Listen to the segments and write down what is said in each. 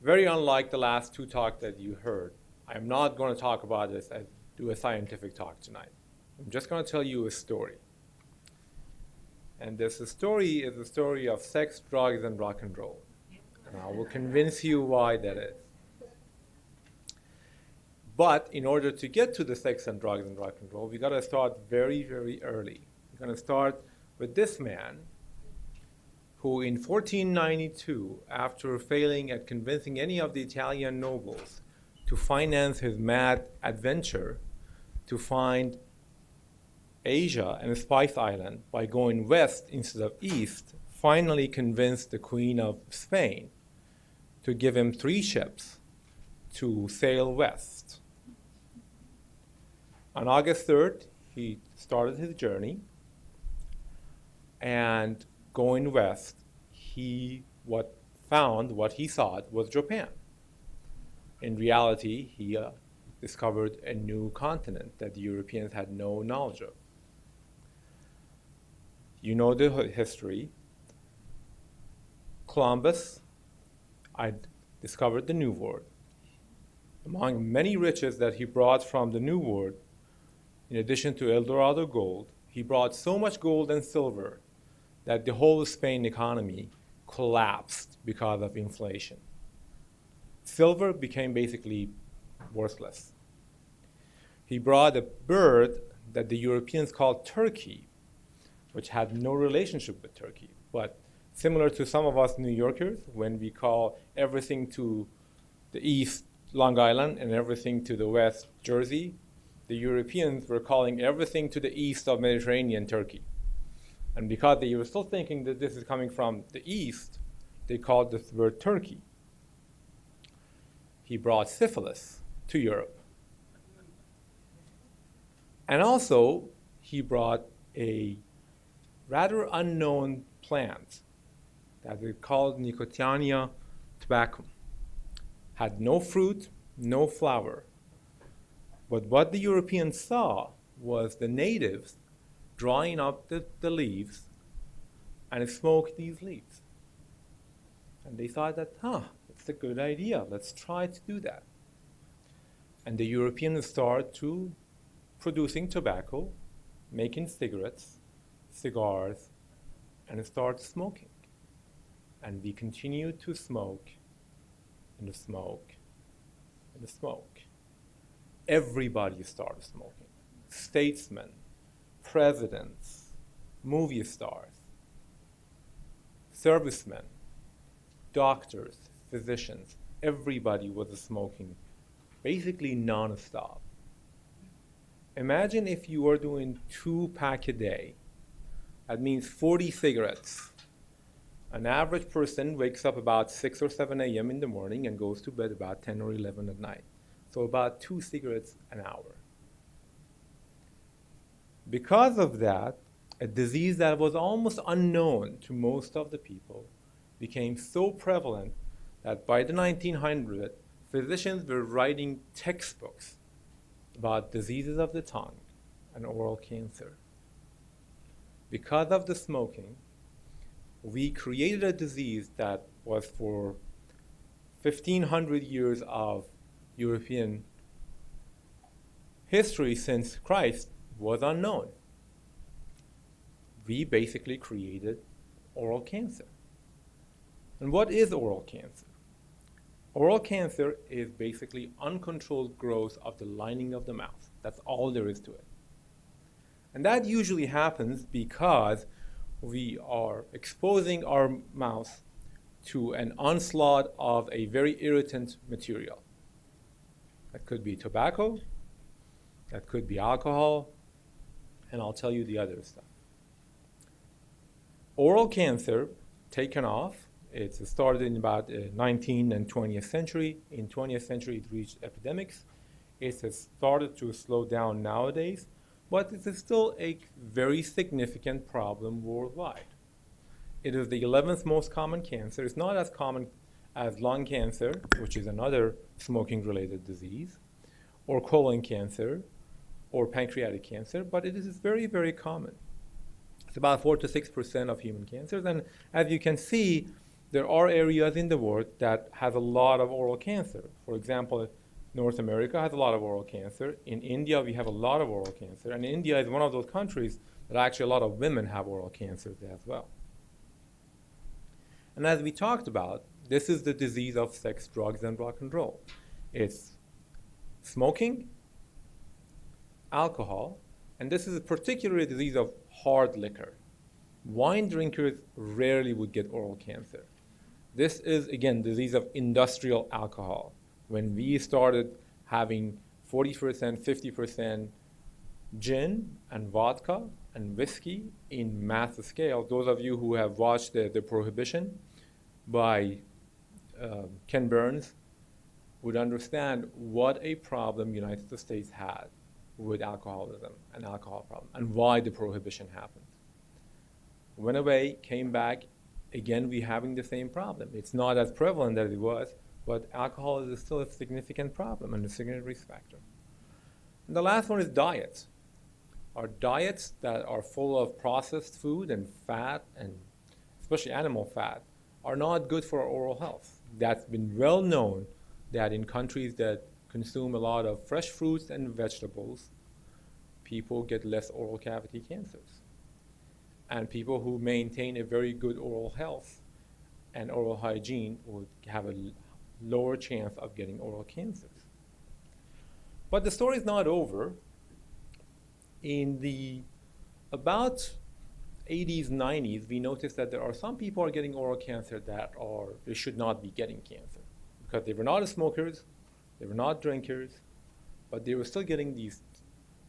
very unlike the last two talks that you heard, I'm not going to talk about this and do a scientific talk tonight. I'm just going to tell you a story. And this story is the story of sex, drugs, and rock and roll. And I will convince you why that is. But in order to get to the sex and drugs and rock and roll, we got to start very, very early. We're going to start with this man who in 1492, after failing at convincing any of the Italian nobles to finance his mad adventure to find Asia and Spice Island by going west instead of east, finally convinced the Queen of Spain to give him 3 ships to sail west. On August 3rd, he started his journey, and going west, what he thought was Japan. In reality, he discovered a new continent that the Europeans had no knowledge of. You know the history. Columbus discovered the New World. Among many riches that he brought from the New World, in addition to El Dorado gold, he brought so much gold and silver that the whole Spain economy collapsed because of inflation. Silver became basically worthless. He brought a bird that the Europeans called turkey, which had no relationship with Turkey, but similar to some of us New Yorkers, when we call everything to the east Long Island and everything to the west Jersey, the Europeans were calling everything to the east of Mediterranean Turkey. And because they were still thinking that this is coming from the east, they called this word Turkey. He brought syphilis to Europe. And also, he brought a rather unknown plant that is called Nicotiana tabacum. Had no fruit, no flower. But what the Europeans saw was the natives drawing up the leaves and smoke these leaves. And they thought that, it's a good idea. Let's try to do that. And the Europeans started to producing tobacco, making cigarettes, cigars, and start smoking. And we continue to smoke and smoke and smoke. Everybody started smoking. Statesmen, presidents, movie stars, servicemen, doctors, physicians, everybody was smoking, basically non-stop. Imagine if you were doing 2 packs a day. That means 40 cigarettes. An average person wakes up about 6 or 7 a.m. in the morning and goes to bed about 10 or 11 at night. So about 2 cigarettes an hour. Because of that, a disease that was almost unknown to most of the people became so prevalent that by the 1900s, physicians were writing textbooks about diseases of the tongue and oral cancer. Because of the smoking, we created a disease that was for 1,500 years of European history since Christ was unknown. We basically created oral cancer. And what is oral cancer? Oral cancer is basically uncontrolled growth of the lining of the mouth. That's all there is to it. And that usually happens because we are exposing our mouth to an onslaught of a very irritant material. That could be tobacco, that could be alcohol, and I'll tell you the other stuff. Oral cancer, taken off, it started in about 19th and 20th century. In 20th century, it reached epidemics. It has started to slow down nowadays, but it is still a very significant problem worldwide. It is the 11th most common cancer. It's not as common as lung cancer, which is another smoking-related disease, or colon cancer, or pancreatic cancer, but it is very, very common. It's about 4 to 6% of human cancers, and as you can see, there are areas in the world that has a lot of oral cancer. For example, North America has a lot of oral cancer. In India, we have a lot of oral cancer. And India is one of those countries that actually a lot of women have oral cancer there as well. And as we talked about, this is the disease of sex, drugs, and rock and roll. It's smoking, alcohol, and this is particularly a disease of hard liquor. Wine drinkers rarely would get oral cancer. This is, again, disease of industrial alcohol. When we started having 40%, 50% gin and vodka and whiskey in massive scale, those of you who have watched the Prohibition by Ken Burns would understand what a problem the United States had with alcoholism and alcohol problem and why the Prohibition happened. Went away, came back, again we're having the same problem. It's not as prevalent as it was, but alcohol is still a significant problem and a significant risk factor. And the last one is diets. Our diets that are full of processed food and fat, and especially animal fat, are not good for our oral health. That's been well known that in countries that consume a lot of fresh fruits and vegetables, people get less oral cavity cancers. And people who maintain a very good oral health and oral hygiene would have a lower chance of getting oral cancers. But the story is not over. In the about 80s, 90s, we noticed that there are some people who are getting oral cancer that they should not be getting cancer because they were not smokers, they were not drinkers, but they were still getting these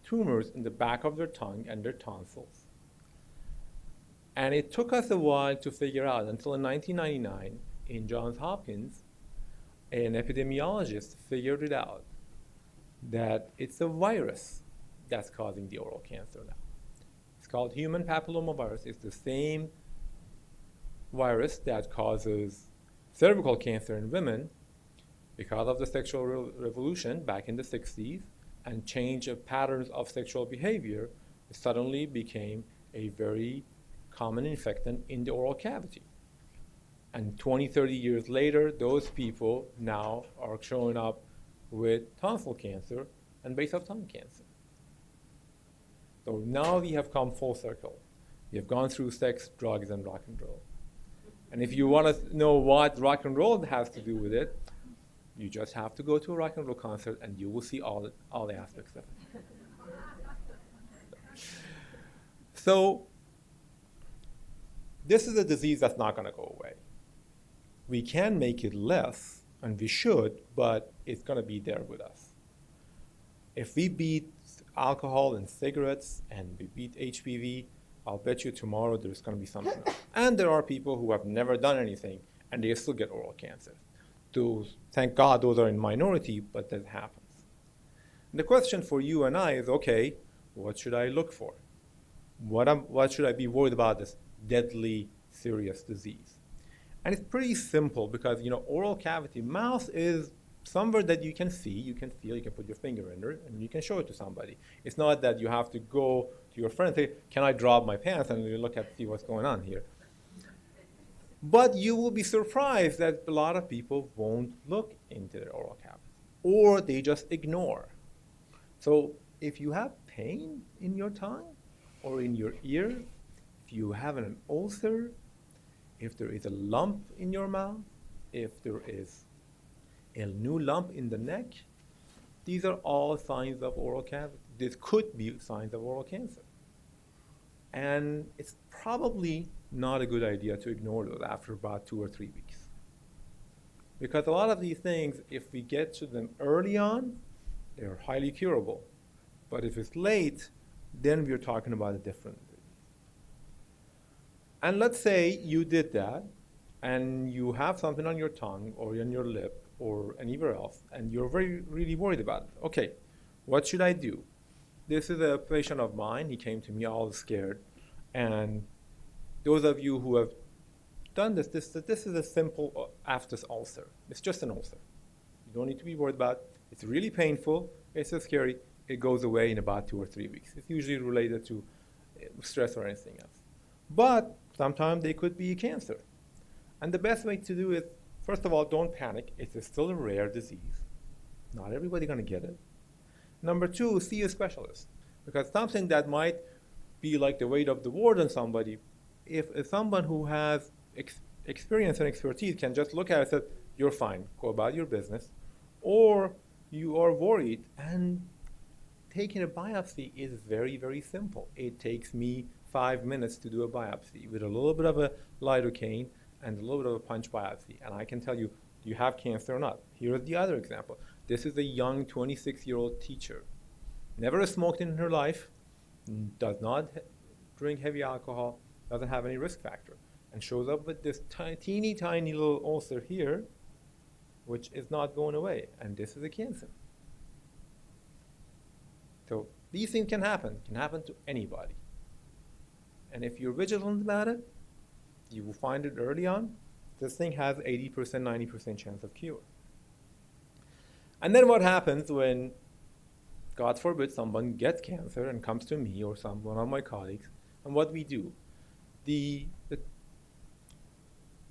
tumors in the back of their tongue and their tonsils. And it took us a while to figure out, until in 1999, in Johns Hopkins, an epidemiologist figured it out, that it's a virus that's causing the oral cancer now. It's called human papillomavirus. It's the same virus that causes cervical cancer in women because of the sexual revolution back in the 60s and change of patterns of sexual behavior. It suddenly became a very common infectant in the oral cavity. And 20, 30 years later, those people now are showing up with tonsil cancer and base of tongue cancer. So now we have come full circle. We have gone through sex, drugs, and rock and roll. And if you want to know what rock and roll has to do with it, you just have to go to a rock and roll concert and you will see all the aspects of it. So this is a disease that's not going to go away. We can make it less, and we should, but it's going to be there with us. If we beat alcohol and cigarettes and we beat HPV, I'll bet you tomorrow there's going to be something else. And there are people who have never done anything and they still get oral cancer. Thank God those are in minority, but that happens. And the question for you and I is, okay, what should I look for? What should I be worried about this deadly, serious disease? And it's pretty simple because, oral cavity, mouth is somewhere that you can see, you can feel, you can put your finger in there, and you can show it to somebody. It's not that you have to go to your friend and say, can I drop my pants? And you look at, see what's going on here. But you will be surprised that a lot of people won't look into their oral cavity, or they just ignore. So if you have pain in your tongue or in your ear, if you have an ulcer, if there is a lump in your mouth, if there is a new lump in the neck, these are all signs of oral cavity. This could be signs of oral cancer. And it's probably not a good idea to ignore those after about 2 or 3 weeks. Because a lot of these things, if we get to them early on, they're highly curable. But if it's late, then we're talking about a different disease. And let's say you did that, and you have something on your tongue or on your lip or anywhere else, and you're really worried about it. Okay, what should I do? This is a patient of mine. He came to me all scared. And those of you who have done this is a simple aphthous ulcer. It's just an ulcer. You don't need to be worried about it. It's really painful. It's so scary. It goes away in about 2 or 3 weeks. It's usually related to stress or anything else. But sometimes they could be cancer. And the best way to do it, first of all, don't panic. It's still a rare disease. Not everybody's going to get it. Number two, see a specialist. Because something that might be like the weight of the world on somebody, if someone who has experience and expertise can just look at it and say, you're fine, go about your business, or you are worried, and taking a biopsy is very, very simple. It takes me 5 minutes to do a biopsy with a little bit of a lidocaine and a little bit of a punch biopsy, and I can tell you, do you have cancer or not? Here is the other example. This is a young 26-year-old teacher. Never smoked in her life, does not drink heavy alcohol, doesn't have any risk factor, and shows up with this teeny tiny little ulcer here, which is not going away, and this is a cancer. So these things can happen to anybody. And if you're vigilant about it, you will find it early on. This thing has 80%, 90% chance of cure. And then what happens when, God forbid, someone gets cancer and comes to me or one of my colleagues, and what we do? The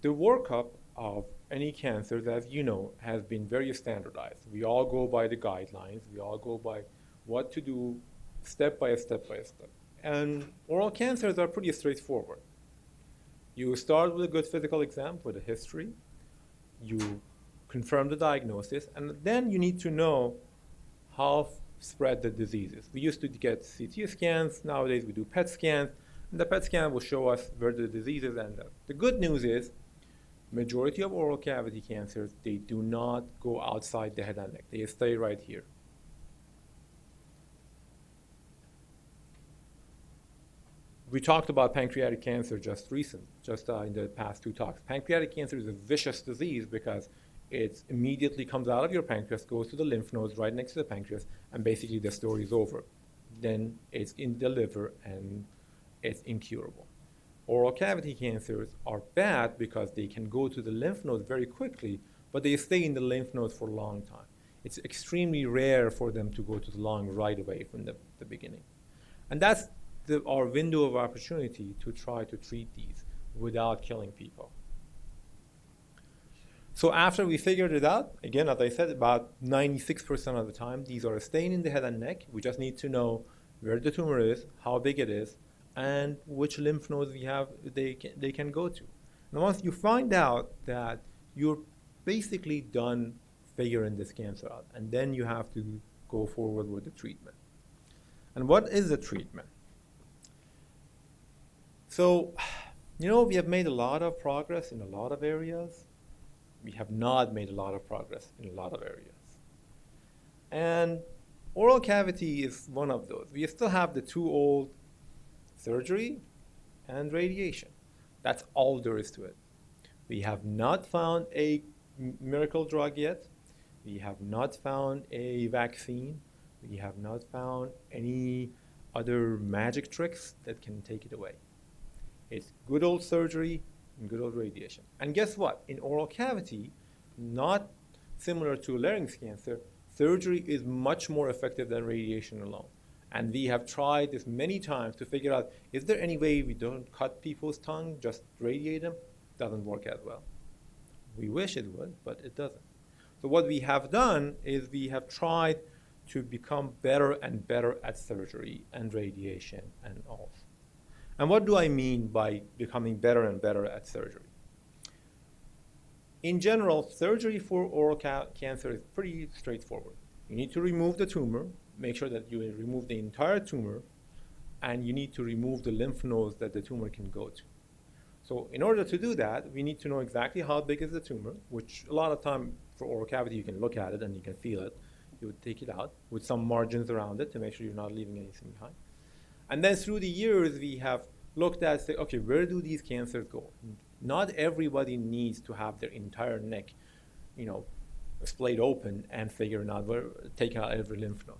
workup of any cancers, as you know, has been very standardized. We all go by the guidelines. We all go by what to do step by step. And oral cancers are pretty straightforward. You start with a good physical exam with a history. You confirm the diagnosis, and then you need to know how spread the disease is. We used to get CT scans. Nowadays we do PET scans, and the PET scan will show us where the diseases end up. The good news is, majority of oral cavity cancers, they do not go outside the head and neck. They stay right here. We talked about pancreatic cancer just in the past 2 talks. Pancreatic cancer is a vicious disease because it immediately comes out of your pancreas, goes to the lymph nodes right next to the pancreas, and basically the story is over. Then it's in the liver and it's incurable. Oral cavity cancers are bad because they can go to the lymph nodes very quickly, but they stay in the lymph nodes for a long time. It's extremely rare for them to go to the lung right away from the beginning. And that's our window of opportunity to try to treat these without killing people. So after we figured it out, again, as I said, about 96% of the time, these are staying in the head and neck. We just need to know where the tumor is, how big it is, and which lymph nodes they can go to. And once you find out that, you're basically done figuring this cancer out, and then you have to go forward with the treatment. And what is the treatment? So, we have made a lot of progress in a lot of areas. We have not made a lot of progress in a lot of areas. And oral cavity is one of those. We still have the 2 old surgery and radiation. That's all there is to it. We have not found a miracle drug yet. We have not found a vaccine. We have not found any other magic tricks that can take it away. It's good old surgery and good old radiation. And guess what? In oral cavity, not similar to larynx cancer, surgery is much more effective than radiation alone. And we have tried this many times to figure out, is there any way we don't cut people's tongue, just radiate them? Doesn't work as well. We wish it would, but it doesn't. So what we have done is we have tried to become better and better at surgery and radiation and all. And what do I mean by becoming better and better at surgery? In general, surgery for oral cancer is pretty straightforward. You need to remove the tumor, make sure that you remove the entire tumor, and you need to remove the lymph nodes that the tumor can go to. So in order to do that, we need to know exactly how big is the tumor, which a lot of time for oral cavity, you can look at it and you can feel it. You would take it out with some margins around it to make sure you're not leaving anything behind. And then through the years, we have looked at, say, okay, where do these cancers go? Not everybody needs to have their entire neck, splayed open and figuring out taking out every lymph node.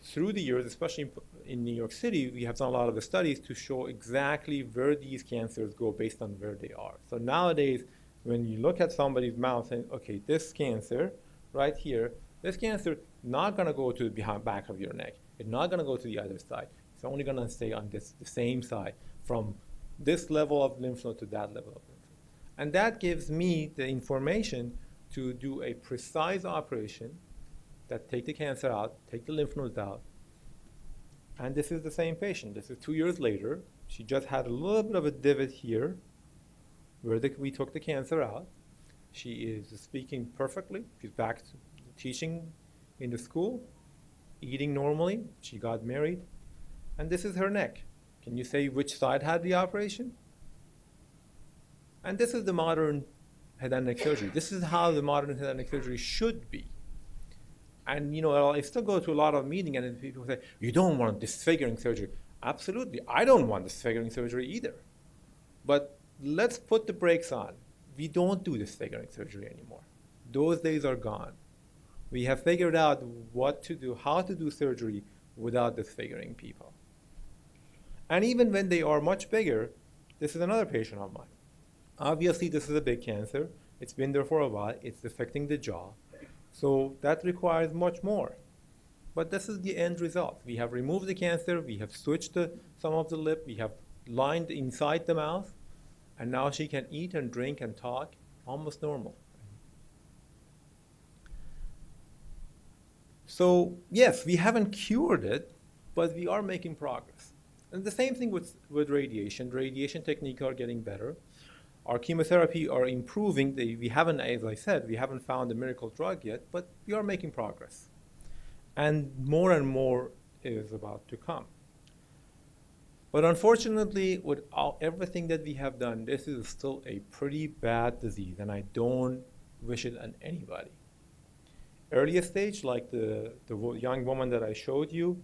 Through the years, especially in New York City, we have done a lot of the studies to show exactly where these cancers go based on where they are. So nowadays, when you look at somebody's mouth and, okay, this cancer right here, this cancer not going to go to the back of your neck. It's not going to go to the other side. It's only going to stay on the same side from this level of lymph node to that level of lymph node. And that gives me the information to do a precise operation that take the cancer out, take the lymph nodes out. And this is the same patient. This is 2 years later. She just had a little bit of a divot here where we took the cancer out. She is speaking perfectly. She's back to teaching in the school, eating normally. She got married. And this is her neck. Can you say which side had the operation? And this is the modern head and neck surgery. This is how the modern head and neck surgery should be. And I still go to a lot of meetings and people say, you don't want disfiguring surgery. Absolutely, I don't want disfiguring surgery either. But let's put the brakes on. We don't do disfiguring surgery anymore. Those days are gone. We have figured out what to do, how to do surgery without disfiguring people. And even when they are much bigger, this is another patient of mine. Obviously, this is a big cancer. It's been there for a while. It's affecting the jaw. So that requires much more. But this is the end result. We have removed the cancer. We have switched some of the lip. We have lined inside the mouth. And now she can eat and drink and talk almost normal. So yes, we haven't cured it, but we are making progress. And the same thing with radiation. Radiation techniques are getting better. Our chemotherapy are improving. We haven't, as I said, we haven't found a miracle drug yet, but we are making progress. And more is about to come. But unfortunately, with everything that we have done, this is still a pretty bad disease, and I don't wish it on anybody. Earlier stage, like the young woman that I showed you,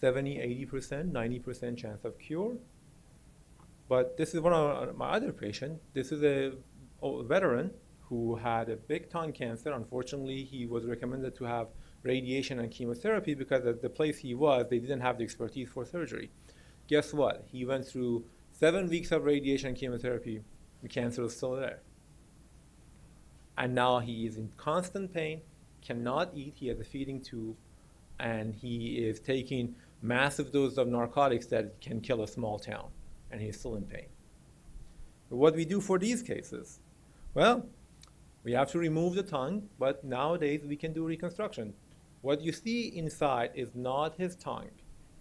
70, 80%, 90% chance of cure. But this is one of my other patients. This is a veteran who had a big tongue cancer. Unfortunately, he was recommended to have radiation and chemotherapy because at the place he was, they didn't have the expertise for surgery. Guess what? He went through 7 weeks of radiation and chemotherapy. The cancer is still there. And now he is in constant pain, cannot eat. He has a feeding tube, and he is taking massive doses of narcotics that can kill a small town, and he's still in pain. But what we do for these cases? Well, we have to remove the tongue, but nowadays we can do reconstruction. What you see inside is not his tongue.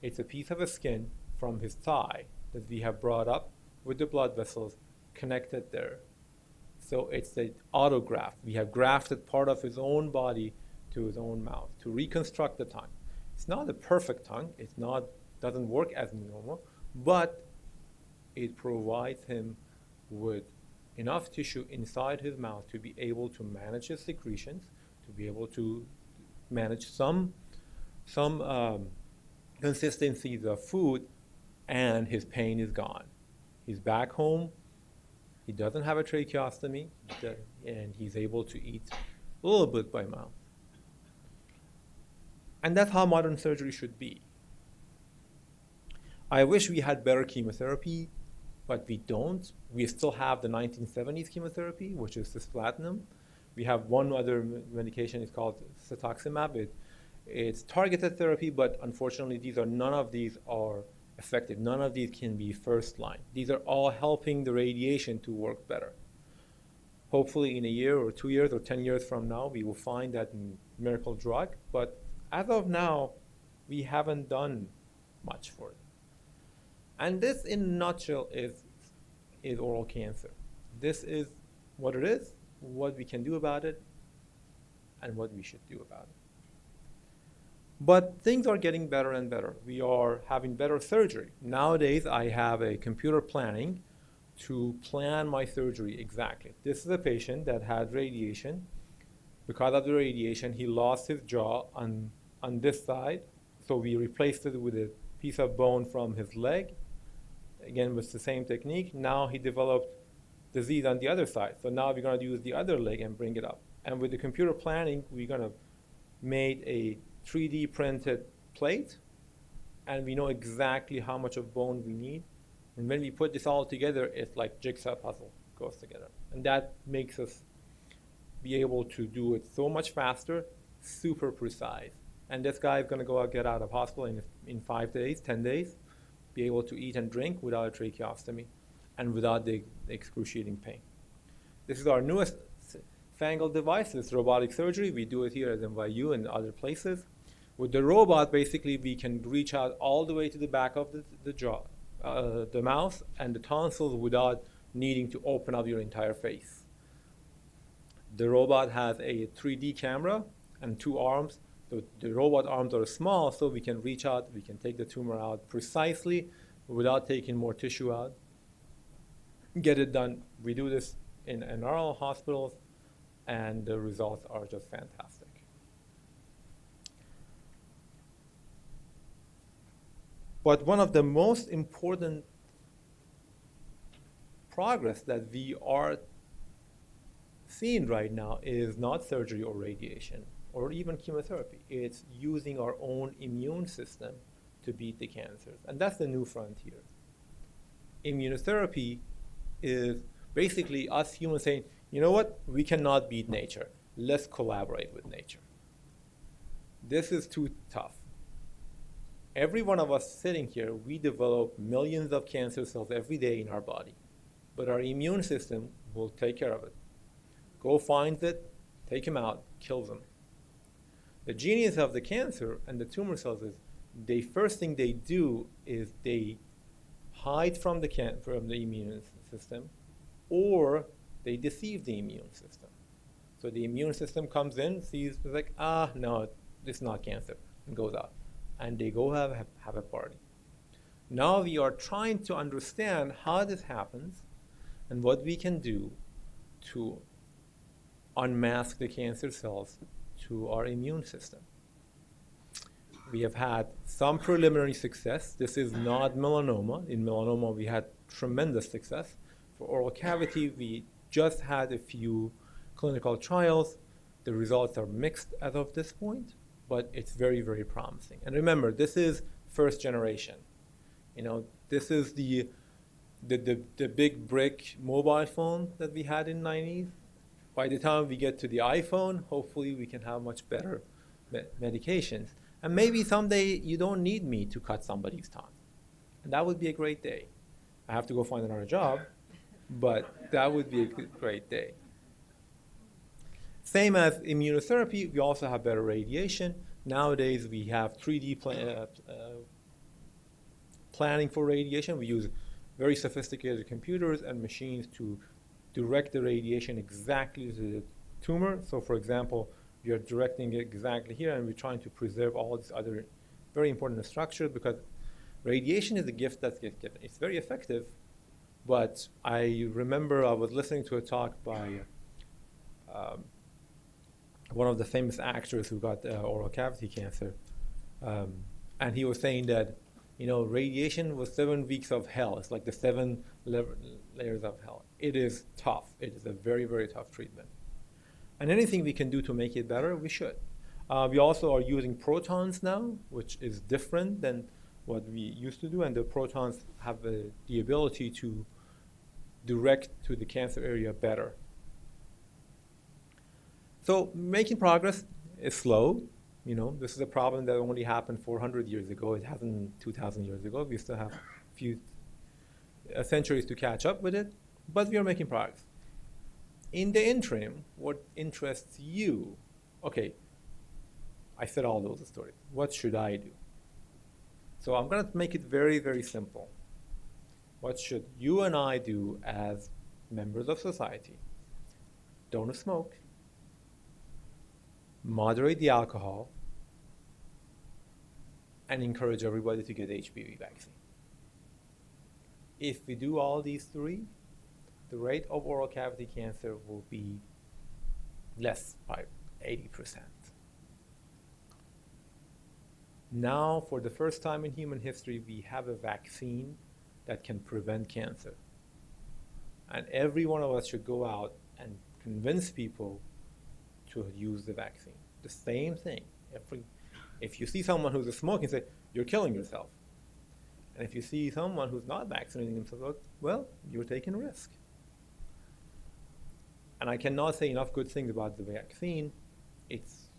It's a piece of a skin from his thigh that we have brought up with the blood vessels connected there. So it's an autograft. We have grafted part of his own body to his own mouth to reconstruct the tongue. It's not a perfect tongue. Doesn't work as normal, but it provides him with enough tissue inside his mouth to be able to manage his secretions, to be able to manage some consistencies of food, and his pain is gone. He's back home. He doesn't have a tracheostomy, and he's able to eat a little bit by mouth. And that's how modern surgery should be. I wish we had better chemotherapy, but we don't. We still have the 1970s chemotherapy, which is cisplatin. We have one other medication, it's called cetuximab. It's targeted therapy, but unfortunately none of these are effective. None of these can be first line. These are all helping the radiation to work better. Hopefully in a year or 2 years or 10 years from now, we will find that miracle drug, but as of now, we haven't done much for it. And this, in a nutshell, is oral cancer. This is what it is, what we can do about it, and what we should do about it. But things are getting better and better. We are having better surgery. Nowadays, I have a computer planning to plan my surgery exactly. This is a patient that had radiation. Because of the radiation, he lost his jaw on this side. So we replaced it with a piece of bone from his leg. Again, with the same technique. Now he developed disease on the other side. So now we're going to use the other leg and bring it up. And with the computer planning, we're going to make a 3D printed plate, and we know exactly how much of bone we need. And when we put this all together, it's like jigsaw puzzle goes together. And that makes us be able to do it so much faster, super precise. And this guy is going to get out of hospital in 5 days, 10 days, be able to eat and drink without a tracheostomy and without the excruciating pain. This is our newest fangled device. It's robotic surgery. We do it here at NYU and other places. With the robot, basically, we can reach out all the way to the back of the jaw, the mouth, and the tonsils without needing to open up your entire face. The robot has a 3D camera and 2 arms. The robot arms are small, so we can reach out, we can take the tumor out precisely without taking more tissue out. Get it done. We do this in our hospitals, and the results are just fantastic. But one of the most important progress that we are seeing right now is not surgery or radiation or even chemotherapy. It's using our own immune system to beat the cancers. And that's the new frontier. Immunotherapy is basically us humans saying, you know what, we cannot beat nature. Let's collaborate with nature. This is too tough. Every one of us sitting here, we develop millions of cancer cells every day in our body. But our immune system will take care of it. Go find it, take them out, kill them. The genius of the cancer and the tumor cells is the first thing they do is they hide from the immune system, or they deceive the immune system. So the immune system comes in, sees, like, no, this is not cancer, and goes out. And they go have a party. Now we are trying to understand how this happens and what we can do to unmask the cancer cells to our immune system. We have had some preliminary success. This is not melanoma. In melanoma, we had tremendous success. For oral cavity, we just had a few clinical trials. The results are mixed as of this point, but it's very, very promising. And remember, this is first generation. This is the big brick mobile phone that we had in the 90s. By the time we get to the iPhone, hopefully we can have much better medications. And maybe someday you don't need me to cut somebody's tongue. And that would be a great day. I have to go find another job, but that would be a great day. Same as immunotherapy, we also have better radiation. Nowadays, we have 3D planning for radiation. We use very sophisticated computers and machines to direct the radiation exactly to the tumor. So for example, we are directing it exactly here, and we're trying to preserve all these other very important structures, because radiation is a gift that's given. It's very effective, but I remember I was listening to a talk by one of the famous actors who got oral cavity cancer, and he was saying that radiation was 7 weeks of hell. It's like the 7 layers of hell. It is tough. It is a very, very tough treatment. And anything we can do to make it better, we should. We also are using protons now, which is different than what we used to do, and the protons have the ability to direct to the cancer area better. So making progress is slow. This is a problem that only happened 400 years ago. It happened 2,000 years ago. We still have a few centuries to catch up with it, but we are making progress. In the interim, what interests you? Okay, I said all those stories. What should I do? So I'm going to make it very, very simple. What should you and I do as members of society? Don't smoke. Moderate the alcohol, and encourage everybody to get HPV vaccine. If we do all these 3, the rate of oral cavity cancer will be less by 80%. Now, for the first time in human history, we have a vaccine that can prevent cancer. And every one of us should go out and convince people to use the vaccine. The same thing. If you see someone who's smoking, say, you're killing yourself. And if you see someone who's not vaccinating themselves, well, you're taking a risk. And I cannot say enough good things about the vaccine. It's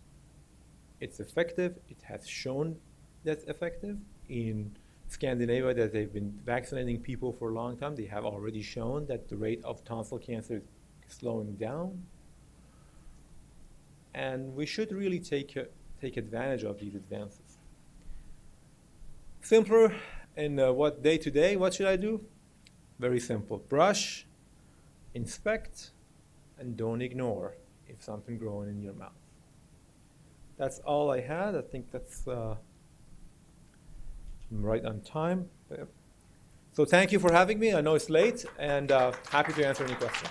effective. It has shown that's effective. In Scandinavia, that they've been vaccinating people for a long time, they have already shown that the rate of tonsil cancer is slowing down. And we should really take advantage of these advances. Simpler in what day-to-day, what should I do? Very simple. Brush, inspect, and don't ignore if something growing in your mouth. That's all I had. I think that's right on time. So thank you for having me. I know it's late, and happy to answer any questions.